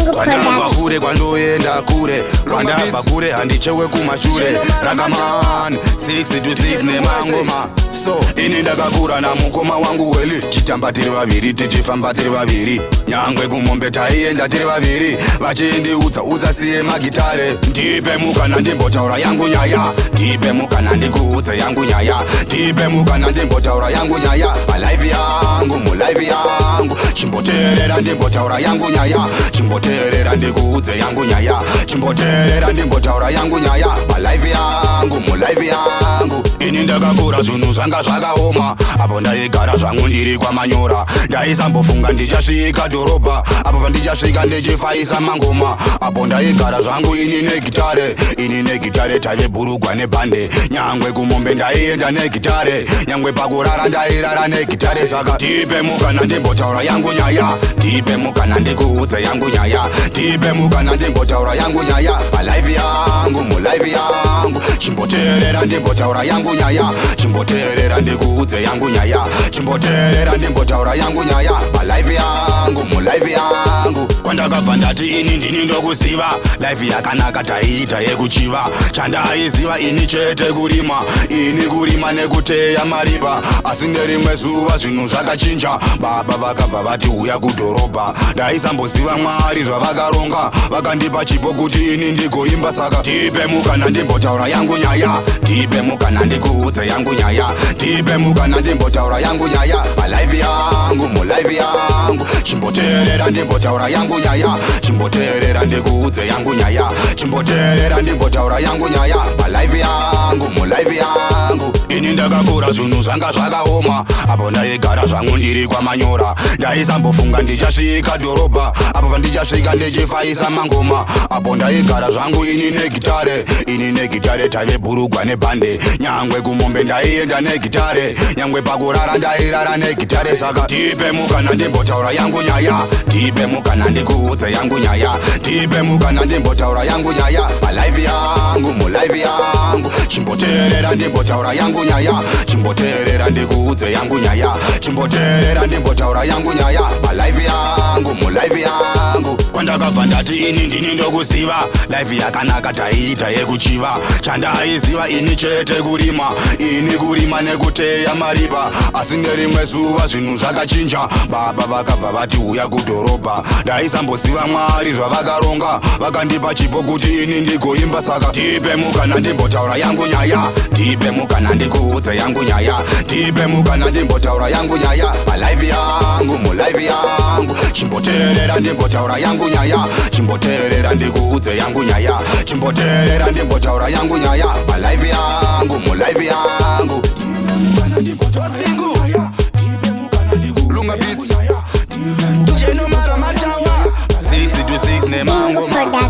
Bingu production. Kure kwandoenda kure kwandabva kure handichewe kumashure Raggaman 6 to 6 nemangoma. So ini ndakakura namukoma wangu weli chitamba tiri vaviri tichifamba tiri vaviri nyangwe kumombe taienda tiri vaviri vachindiudza usasiye magitare ndipe mukana ndimbotaura yangu nyaya ndipe mukana ndikuudze yangu nyaya ndipe mukana ndimbotaura yangu nyaya palive yangu mulive yangu chimboteerera ndimbotaura yangu nyaya chimboteerera ndikuudze yangu nyaya chimboteerera ndimbotaura yangu nyaya palive yangu mulive yangu. Ini ndakakura zvinhu zvanga zvakaoma apo ndaigara zvangu ndiri kwamanyora ndaisambofunga ndichasvika dhorobha apo pandichasvika ndichifaisa mangoma apo ndaigara zvangu ini negitare tave bhurugwa nebhande nyangwe kumombe ndaienda negitare nyangwe pakurara ndairara negitare saka ndipe mukana ndimbotaura yangu nyaya ndipe mukana ndikuudze yangu nyaya ndipe mukana ndimbotaura yangu nyaya palive yangu mulive yangu chimboteerera ndimbotaura yangu nyaya chimboteerera ndikuudze yangu nyaya chimboteerera ndimbotaura yangu nyaya palive yangu mulive yangu. Kwandakabva ndati ini ndini ndokuziva life yakanaka taiita yekuchiva chandaiziva ini chete kurima ini kurima nekuteya mariva asi nerimwe zuva zvinhu zvakachinja baba vakabva vati uya kudhorobha ndaisamboziva mwari zvavakaronga vakandipa chipo kuti ini ndigoimba saka ndipe mukana ndimbotaura yangu nyaya ndipe mukana ndikuudze yangu nyaya ndipe mukana ndimbotaura yangu nyaya palive yangu mulive yangu chimboteerera ndimbotaura yangu nyaya chimboteerera ndikuudze yangu nyaya chimboteerera ndimbotaura yangu nyaya palive yangu mulive yangu. Ini ndakakura zvinhu zvanga zvakaoma apo ndaigara zvangu ndiri kwamanyora ndaisambofunga ndichasvika dhorobha apo pandichasvika ndichifaisa mangoma apo ndaigara zvangu ini negitare tave bhurugwa nebhande nyangwe kumombe ndaienda negitare nyangwe pakurara ndairara negitare saka ndipe mukana ndimbotaura yangu nyaya ndipe mukana ndikuudze yangu nyaya ndipe mukana ndimbotaura yangu nyaya palive yangu mulive yangu chimboteerera ndimbotaura yangu nyaya chimboteerera ndikuudze yangu nyaya chimboteerera ndimbotaura yangu nyaya palive yangu mulive yangu. Kwandakabva ndati ini ndini ndokuziva life yakanaka taiita yekuchiva chandaiziva ini chete kurima ini kurima nekuteya mariva asi nerimwe zuva zvinhu zvakachinja baba vakabva vati uya kudhorobha ndaisamboziva mwari zvavakaronga vakandipa chipo kuti ini ndigoimba saka ndipe mukana ndimbotaura yangu nyaya ndipe mukana ndikuudze yangu nyaya ndipe mukana ndimbotaura yangu nyaya palive yangu mulive yangu chimboteerera ndimbotaura yangu nyaya chimboteerera ndikuudze yangu nyaya chimboteerera ndimbotaura yangu nyaya palive yangu mulive yangu. Bingu LungaBeats 6 to 6 nemangoma.